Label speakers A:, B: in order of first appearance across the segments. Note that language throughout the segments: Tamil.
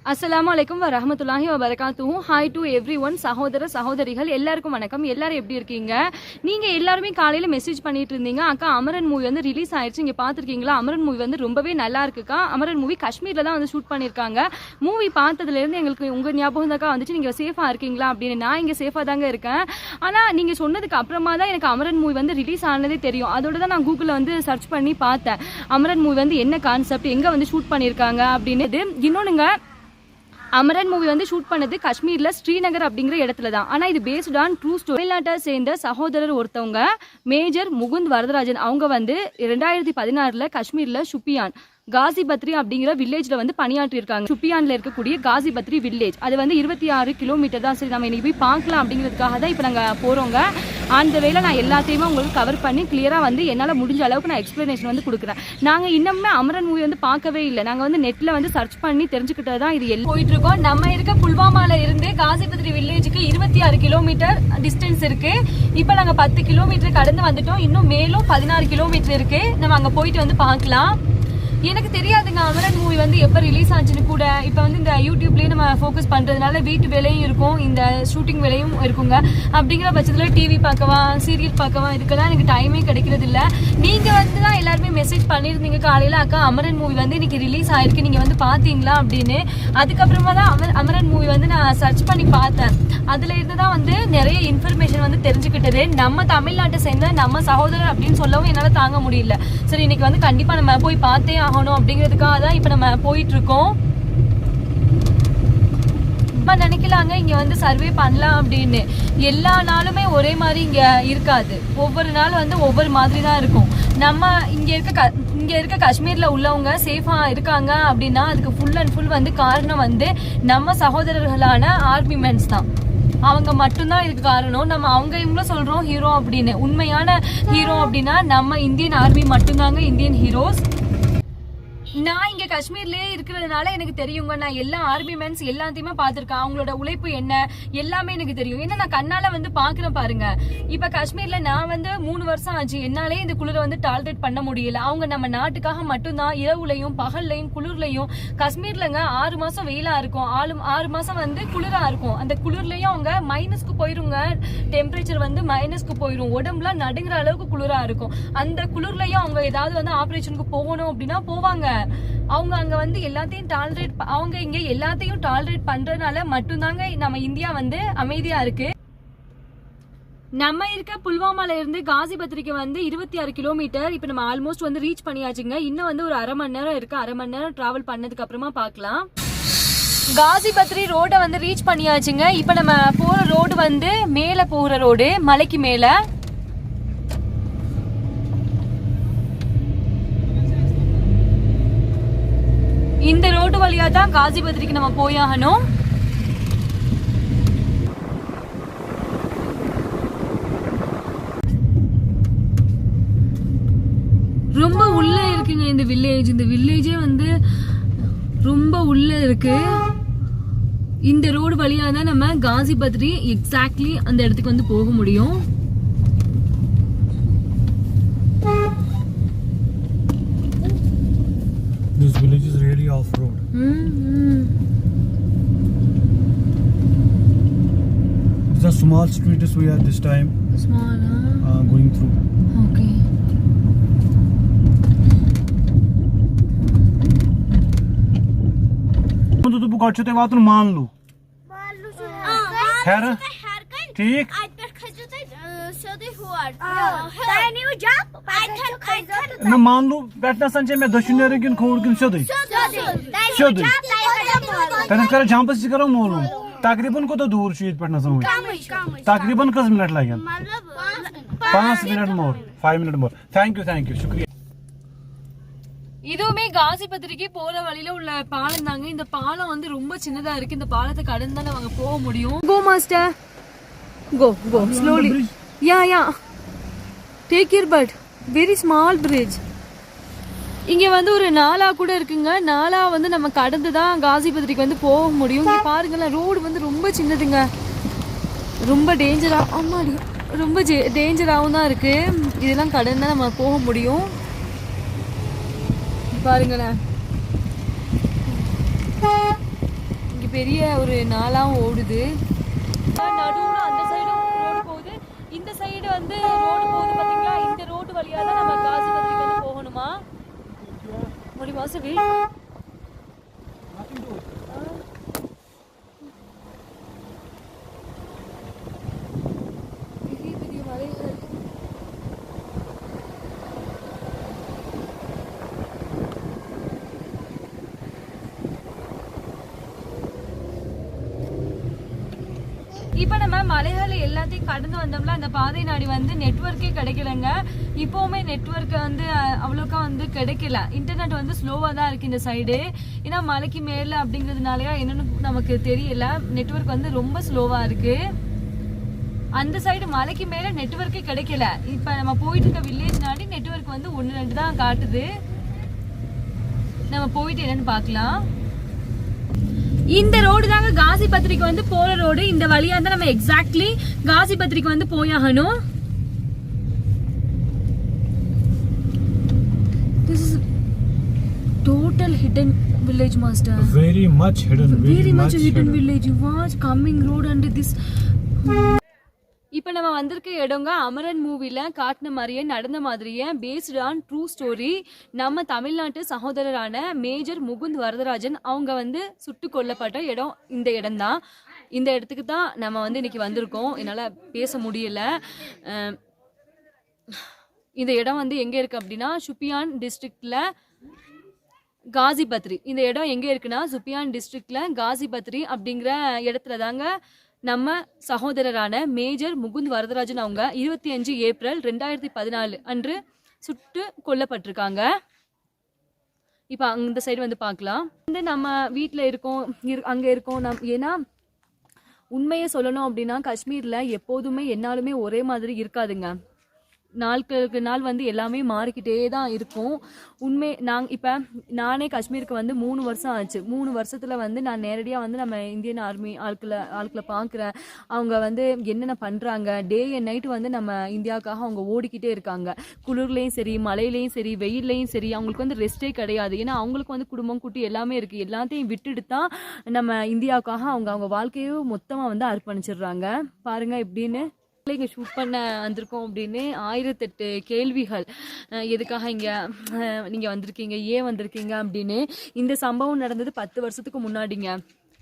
A: அஸ்ஸலாமு அலைக்கும் வரஹ்மத்துல்லாஹி வபரகாத்துஹு. Hi to every one. சகோதர சகோதரிகள் எல்லாருக்கும் வணக்கம். எல்லாரும் எப்படி இருக்கீங்க? நீங்க எல்லாருமே காலையில மெசேஜ் பண்ணிட்டு இருந்தீங்க, அக்கா அமரன் மூவி வந்து ரிலீஸ் ஆயிடுச்சு, இங்க பாத்துருக்கீங்களா? அமரன் மூவி வந்து ரொம்பவே நல்லா இருக்குக்கா. அமரன் மூவி காஷ்மீர்ல தான் வந்து ஷூட் பண்ணிருக்காங்க. மூவி பார்த்ததுல இருந்து எங்களுக்கு உங்க ஞாபகம் தாக்கா வந்துச்சு, நீங்க சேஃபா இருக்கீங்களா அப்படின்னு. நான் இங்க சேஃபா தாங்க இருக்கேன். ஆனா நீங்க சொன்னதுக்கு அப்புறமா தான் எனக்கு அமரன் மூவி வந்து ரிலீஸ் ஆனதே தெரியும். அதோட தான் நான் கூகுள்ல வந்து சர்ச் பண்ணி பார்த்தேன், அமரன் மூவி வந்து என்ன கான்செப்ட், எங்க வந்து ஷூட் பண்ணிருக்காங்க அப்படின்னு. இன்னொன்னுங்க, அமரன் மூவி வந்து ஷூட் பண்ணது காஷ்மீர்ல ஸ்ரீநகர் அப்படிங்கிற இடத்துல தான். ஆனா இது பேஸ்ட் ஆன் ட்ரூ ஸ்டோரி. தமிழ்நாட்டை சேர்ந்த சகோதரர் ஒருத்தவங்க மேஜர் முகுந்த் வரதராஜன், அவங்க வந்து 2016 காஷ்மீர்ல ஷுப்பியான் காசிபத்ரி அப்படிங்கிற வில்லேஜ்ல வந்து பணியாற்றி இருக்காங்க. ஷுப்பியான்ல இருக்கக்கூடிய காசிபத்ரி வில்லேஜ், அது வந்து 26 கிலோமீட்டர் தான். சரி, நம்ம இன்னைக்கு போய் பார்க்கலாம் அப்படிங்கிறதுக்காக தான் இப்போ நாங்கள் போறோங்க. அந்த வேலை நான் எல்லாத்தையுமே உங்களுக்கு கவர் பண்ணி கிளியரா வந்து என்னால் முடிஞ்ச அளவுக்கு நான் எக்ஸ்பிளனேஷன் வந்து கொடுக்குறேன். நாங்கள் இன்னுமே அமரன் மூவி வந்து பார்க்கவே இல்லை. நாங்கள் வந்து நெட்ல வந்து சர்ச் பண்ணி தெரிஞ்சுக்கிட்டது தான் இது எல்லாம் போயிட்டு இருக்கோம். நம்ம இருக்க புல்வாமால இருந்து காசிபத்ரி வில்லேஜுக்கு 26 கிலோமீட்டர் டிஸ்டன்ஸ் இருக்கு. இப்போ நாங்கள் 10 கிலோமீட்டர் கடந்து வந்துட்டோம். இன்னும் மேலும் 16 கிலோமீட்டர் இருக்கு. நம்ம அங்கே போயிட்டு வந்து பார்க்கலாம். எனக்கு தெரியாதுங்க அமரன் மூவி வந்து எப்போ ரிலீஸ் ஆச்சுன்னு கூட. இப்போ வந்து இந்த யூடியூப்லேயே நம்ம ஃபோக்கஸ் பண்ணுறதுனால வீட்டு வேலையும் இருக்கும், இந்த ஷூட்டிங் வேலையும் இருக்குங்க. அப்படிங்கிற பட்சத்தில் டிவி பார்க்கவா, சீரியல் பார்க்கவா, இதுக்கெல்லாம் எனக்கு டைமே கிடைக்கிறது இல்லை. நீங்கள் வந்து தான் எல்லாருமே மெசேஜ் பண்ணியிருந்தீங்க காலையில், அக்கா அமரன் மூவி வந்து இன்னைக்கு ரிலீஸ் ஆயிருக்கு, நீங்கள் வந்து பார்த்தீங்களா அப்படின்னு. அதுக்கப்புறமா தான் அமரன் மூவி வந்து நான் சர்ச் பண்ணி பார்த்தேன். அதில் இருந்து தான் வந்து நிறைய இன்ஃபர்மேஷன் வந்து தெரிஞ்சுக்கிட்டது. நம்ம தமிழ்நாட்டை சேர்ந்த நம்ம சகோதரர் அப்படின்னு சொல்லவும் என்னால் தாங்க முடியல. சரி, இன்னைக்கு வந்து கண்டிப்பாக நம்ம போய் பார்த்தே ஆகணும் அப்படிங்கிறதுக்காக தான் இப்போ நம்ம போயிட்டு இருக்கோம். நினைக்கலாங்க இங்க வந்து சர்வே பண்ணலாம் அப்படின்னு. எல்லா நாளுமே ஒரே மாதிரி இங்க இருக்காது. ஒவ்வொரு நாள் வந்து ஒவ்வொரு மாதிரி தான் இருக்கும். நம்ம இங்க இருக்க காஷ்மீர்ல உள்ளவங்க சேஃபா இருக்காங்க அப்படின்னா அதுக்கு ஃபுல் அண்ட் ஃபுல் வந்து காரணம் வந்து நம்ம சகோதரர்களான ஆர்மி மென்ஸ் தான். அவங்க மட்டும்தான் இதுக்கு காரணம். நம்ம அவங்க இவங்களும் சொல்றோம் ஹீரோ அப்படின்னு. உண்மையான ஹீரோ அப்படின்னா நம்ம இந்தியன் ஆர்மி மட்டும்தாங்க இந்தியன் ஹீரோஸ். நான் இங்க காஷ்மீர்லயே இருக்கிறதுனால எனக்கு தெரியுங்க. நான் எல்லா ஆர்மி மென்ஸ் எல்லாத்தையுமே பார்த்திருக்கேன். அவங்களோட உழைப்பு என்ன எல்லாமே எனக்கு தெரியும். ஏன்னா நான் கண்ணால வந்து பாக்குறேன் பாருங்க. இப்ப காஷ்மீர்ல நான் வந்து 3 வருஷம் ஆச்சு, என்னாலே இந்த குளிரை வந்து டாலரேட் பண்ண முடியல. அவங்க நம்ம நாட்டுக்காக மட்டும்தான் இரவுலையும் பகல்லையும் குளிர்லையும். காஷ்மீர்லங்க 6 மாசம் வெயிலா இருக்கும், 6 மாசம் வந்து குளிரா இருக்கும். அந்த குளிர்லயும் அவங்க மைனஸ்க்கு போயிருங்க, டெம்பரேச்சர் வந்து மைனஸ்க்கு போயிரும், உடம்புலாம் நடுங்கிற அளவுக்கு குளிரா இருக்கும். அந்த குளிர்லயும் அவங்க ஏதாவது வந்து ஆபரேஷனுக்கு போகணும் அப்படின்னா போவாங்க. அவங்க அங்க வந்து எல்லாத்தையும் அவங்க இங்க எல்லாத்தையும் டாலரேட் பண்றதுனால மட்டும்தாங்க நம்ம இந்தியா வந்து அமைதியா இருக்கு. நம்ம இருக்க புல்வாமால இருந்து காசிபத்ரிக்கு வந்து 26 கிலோமீட்டர். இப்ப நம்ம ஆல்மோஸ்ட் வந்து ரீச் பண்ணியாச்சுங்க. இன்னும் வந்து ஒரு அரை மணி நேரம் இருக்கு. அரை மணி நேரம் டிராவல் பண்ணதுக்கு அப்புறமா பார்க்கலாம். காசிபத்ரி ரோட வந்து ரீச் பண்ணியாச்சுங்க. இப்ப நம்ம போற ரோடு வந்து மேல போற ரோடு, மலைக்கு மேல. இந்த ரோடு வழியா தான் காசிபத்ரிக்கு நம்ம போயாகணும். ரொம்ப உள்ள இருக்குங்க இந்த வில்லேஜ். இந்த வில்லேஜே வந்து ரொம்ப உள்ள இருக்கு. இந்த ரோடு வழியா தான் நம்ம காசிபத்ரி எக்ஸாக்ட்லி அந்த இடத்துக்கு வந்து போக முடியும்.
B: This village is really off-road. It's a small street we are this time.
A: Small,
B: going through.
A: Okay.
B: तो bu kaçtı vatın manlu. Her ठीक मैं मान लू बैठना संचे मैं दशुनेर किन खोड़ किन सोदई तने कर जंप से करो मालूम तकरीबन को तो दूर शीट पड़ना समझ तकरीबन किस मिनट लगेगा 5 minute more 5 minute more thank you शुक्रिया.
A: இதுவுமே காசிபத்ரிக்கு போற வழியில உள்ள பாலம் தாங்க. இந்த பாலம் வந்து ரொம்ப சின்னதா இருக்கு. இந்த பாலத்தை கடந்து தான் நாங்க போக முடியும். Go master, go slowly. Yeah take your but very small bridge. இங்க வந்து ஒரு நாலா கூட இருக்குங்க. நாலா வந்து நம்ம கடந்து தான் காசிபத்ரிக்கு வந்து போக முடியும். இங்க பாருங்களேன், ரோடு வந்து ரொம்ப சின்னதுங்க. ரொம்ப டேஞ்சரா, ஆமாடி ரொம்ப டேஞ்சராகவும் தான் இருக்கு. இதெல்லாம் கடந்து தான் நம்ம போக முடியும். பாருங்களேன், பெரிய ஒரு நாளாவும் ஓடுது. நடுவுல அந்த சைடு ரோடு போகுது, இந்த சைடு வந்து ரோடு போகுது பாத்தீங்களா. இந்த ரோடு வழியா தான் நம்ம காசிபத்ரிக்கு வந்து போகணுமா. ஒரு வாசல் பெரிய பெரிய மலைகள். இப்போ நம்ம மலைகள் எல்லாத்தையும் கடந்து வந்தோம்ல, அந்த பாதை நாடி வந்து நெட்வொர்க்கே கிடைக்கலங்க. இப்போவுமே நெட்வொர்க் வந்து அவ்வளோக்கா வந்து கிடைக்கல. இன்டர்நெட் வந்து ஸ்லோவாக தான் இருக்கு இந்த சைடு. ஏன்னா மலைக்கு மேலே அப்படிங்கிறதுனாலயா என்னன்னு நமக்கு தெரியல, நெட்வொர்க் வந்து ரொம்ப ஸ்லோவாக இருக்கு. அந்த சைடு மலைக்கு மேலே நெட்வொர்க்கே கிடைக்கல. இப்போ நம்ம போயிட்டு இருக்க வில்லேஜ் நாடி நெட்வொர்க் வந்து 1-2 தான் காட்டுது. நம்ம போயிட்டு என்னன்னு பார்க்கலாம். இந்த ரோடு தாங்க காசிபத்ரிக்கு வந்து போற ரோடு. இந்த வழியா தான் நம்ம எக்ஸாக்ட்லி காசிபத்ரிக்கு வந்து போயாகணும். This is total hidden village, master.
B: Very much hidden.
A: Very much hidden village. Watch coming road under this. இப்போ நம்ம வந்திருக்க இடங்க அமரன் மூவில காட்டின மாதிரியே நடந்த மாதிரியே பேஸ்ட் ஆன் ட்ரூ ஸ்டோரி. நம்ம தமிழ்நாட்டு சகோதரரான மேஜர் முகுந்த் வரதராஜன் அவங்க வந்து சுட்டு கொல்லப்பட்ட இடம் இந்த இடம்தான். இந்த இடத்துக்கு தான் நம்ம வந்து இன்னைக்கு வந்திருக்கோம். என்னால் பேச முடியல. இந்த இடம் வந்து எங்கே இருக்குது அப்படின்னா சுப்பியான் டிஸ்ட்ரிக்டில் காசிபத்ரி. இந்த இடம் எங்கே இருக்குன்னா சுப்பியான் டிஸ்ட்ரிக்டில் காசிபத்ரி அப்படிங்கிற இடத்துல தாங்க நம்ம சகோதரரான மேஜர் முகுந்த் வரதராஜன் அவங்க 25 ஏப்ரல் 2014 அன்று சுட்டு கொல்லப்பட்டிருக்காங்க. இப்போ அந்த சைடு வந்து பார்க்கலாம். வந்து நம்ம வீட்டில் இருக்கோம், அங்கே இருக்கோம். ஏன்னா உண்மையை சொல்லணும் அப்படின்னா காஷ்மீரில் எப்போதுமே என்னாலுமே ஒரே மாதிரி இருக்காதுங்க. நாட்களுக்கு நாள் வந்து எல்லாமே மாறிக்கிட்டே தான் இருக்கும். இப்போ நானே காஷ்மீருக்கு வந்து 3 வருஷம் ஆச்சு. 3 வருஷத்தில் வந்து நான் நேரடியாக வந்து நம்ம இந்தியன் ஆர்மி ஆட்களை பார்க்குறேன். அவங்க வந்து என்னென்ன பண்ணுறாங்க, டே அண்ட் நைட்டு வந்து நம்ம இந்தியாவுக்காக அவங்க ஓடிக்கிட்டே இருக்காங்க. குளிர்லேயும் சரி, மழையிலையும் சரி, வெயில்லையும் சரி, அவங்களுக்கு வந்து ரெஸ்ட்டே கிடையாது. ஏன்னா அவங்களுக்கு வந்து குடும்பம் குட்டி எல்லாமே இருக்குது. எல்லாத்தையும் விட்டுட்டு தான் நம்ம இந்தியாவுக்காக அவங்க வாழ்க்கையும் மொத்தமாக வந்து அர்ப்பணிச்சிடுறாங்க. பாருங்கள் எப்படின்னு. இங்கே ஷூட் பண்ண வந்திருக்கோம் அப்படின்னு 1008 கேள்விகள். எதுக்காக இங்கே நீங்கள் வந்திருக்கீங்க, ஏன் வந்திருக்கீங்க அப்படின்னு. இந்த சம்பவம் நடந்தது 10 வருஷத்துக்கு முன்னாடிங்க.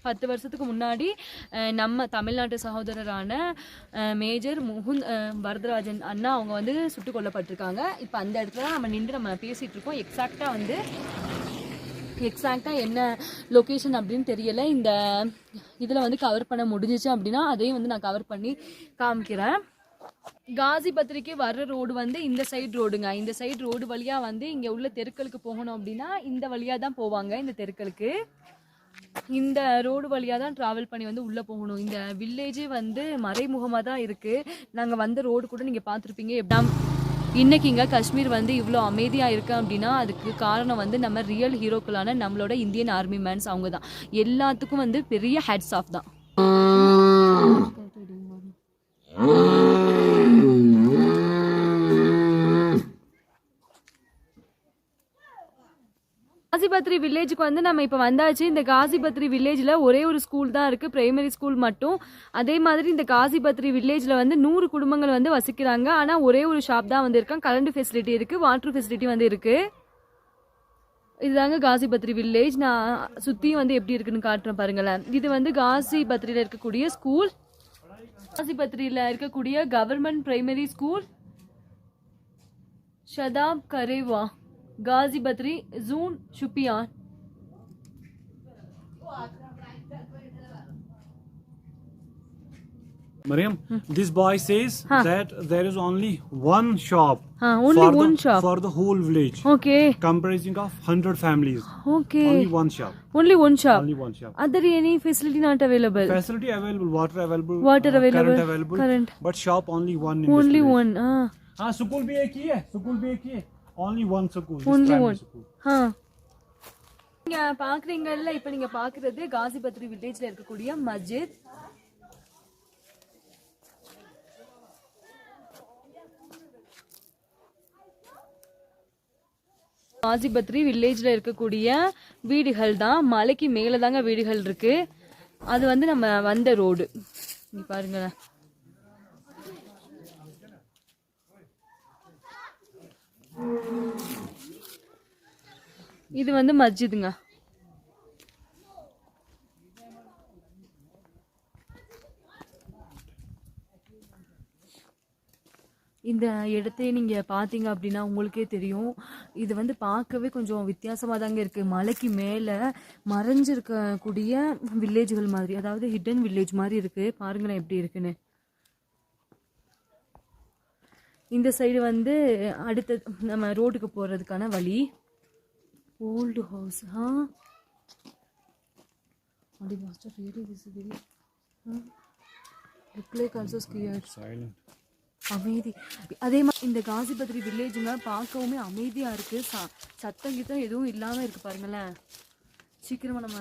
A: 10 வருஷத்துக்கு முன்னாடி நம்ம தமிழ்நாட்டு சகோதரரான மேஜர் முகுந்த் வரதராஜன் அண்ணா அவங்க வந்து சுட்டு கொல்லப்பட்டிருக்காங்க. இப்போ அந்த இடத்துல தான் நம்ம நின்று நம்ம பேசிகிட்டு இருக்கோம். எக்ஸாக்டாக என்ன லொக்கேஷன் அப்படின்னு தெரியலை. இந்த இதில் வந்து கவர் பண்ண முடிஞ்சிச்சு அப்படின்னா அதையும் வந்து நான் கவர் பண்ணி காமிக்கிறேன். காசிபத்ரிக்கு வர்ற ரோடு வந்து இந்த சைடு ரோடுங்க. இந்த சைடு ரோடு வழியாக வந்து இங்கே உள்ள தெருக்களுக்கு போகணும் அப்படின்னா இந்த வழியாக தான் போவாங்க. இந்த தெருக்களுக்கு இந்த ரோடு வழியாக தான் ட்ராவல் பண்ணி வந்து உள்ளே போகணும். இந்த வில்லேஜே வந்து மறைமுகமாக தான் இருக்குது. நாங்கள் வந்த ரோடு கூட நீங்கள் பார்த்துருப்பீங்க. எப்படி இன்னைக்கு இங்கே காஷ்மீர் வந்து இவ்வளோ அமைதியாக இருக்கு அப்படின்னா அதுக்கு காரணம் வந்து நம்ம ரியல் ஹீரோக்களான நம்மளோட இந்தியன் ஆர்மி மேன்ஸ். அவங்க தான் எல்லாத்துக்கும் வந்து பெரிய ஹேட்ஸ் ஆஃப் தான். காசிபத்ரி வில்லேஜுக்கு வந்து நம்ம இப்போ வந்தாச்சு. இந்த காசிபத்ரி வில்லேஜில் ஒரே ஒரு ஸ்கூல் தான் இருக்குது, பிரைமரி ஸ்கூல் மட்டும். அதே மாதிரி இந்த காசிபத்ரி வில்லேஜில் வந்து 100 குடும்பங்கள் வந்து வசிக்கிறாங்க. ஆனால் ஒரே ஒரு ஷாப் தான் வந்து இருக்காங்க. கரண்ட் ஃபெசிலிட்டி இருக்குது, வாட்டர் ஃபெசிலிட்டி வந்து இருக்குது. இதுதாங்க காசிபத்ரி வில்லேஜ். நான் சுற்றியும் வந்து எப்படி இருக்குன்னு காட்டுறேன் பாருங்களேன். இது வந்து காசிபத்ரியில் இருக்கக்கூடிய ஸ்கூல். காசிபத்ரியில் இருக்கக்கூடிய government primary school Shadab Karewa Kashipathri ஜூன் Shopian.
B: Mariam, this boy says that there is only one shop. For the whole village.
A: Okay.
B: Comprising of 100 families.
A: Okay.
B: Only one shop.
A: Only one shop.
B: Only one shop.
A: Are there any facility not available?
B: Facility available, water available,
A: current available.
B: Current. But shop only one in
A: only
B: this
A: one.
B: School bhi ek hi hai. School bhi ek hi hai. Only one school.
A: Only one. நீங்க பாக்குறீங்கல்ல, இப்போ நீங்க பாக்குறது காசிபத்ரி வில்லேஜ்ல இருக்கக்கூடிய மஸ்ஜித். காசிபத்ரி வில்லேஜ்ல இருக்கக்கூடிய வீடுகள் தான். மலைக்கு மேல தாங்க வீடுகள் இருக்கு. அது வந்து நம்ம வந்த ரோடு. நீ பாருங்களேன். இது வந்து மஸ்ஜிதுங்க. இந்த இடத்தையே நீங்கள் பார்த்தீங்க அப்படின்னா உங்களுக்கே தெரியும். இது வந்து பார்க்கவே கொஞ்சம் வித்தியாசமாக தாங்க இருக்குது. மலைக்கு மேலே மறைஞ்சிருக்கக்கூடிய வில்லேஜ்கள் மாதிரி, அதாவது ஹிடன் வில்லேஜ் மாதிரி இருக்குது. பாருங்களேன் எப்படி இருக்குன்னு. இந்த சைடு வந்து அடுத்த நம்ம ரோட்டுக்கு போகிறதுக்கான வழி. Old house. அப்படி master really this is very look like also scared. Silent. அமைதி. அதே மாதிரி இந்த காசிபத்ரி வில்லேஜுங்க பார்க்கவுமே அமைதியாக இருக்குது. சத்தம் கித்தம் எதுவும் இல்லாமல் இருக்குது பாருங்களேன். சீக்கிரமாக நம்ம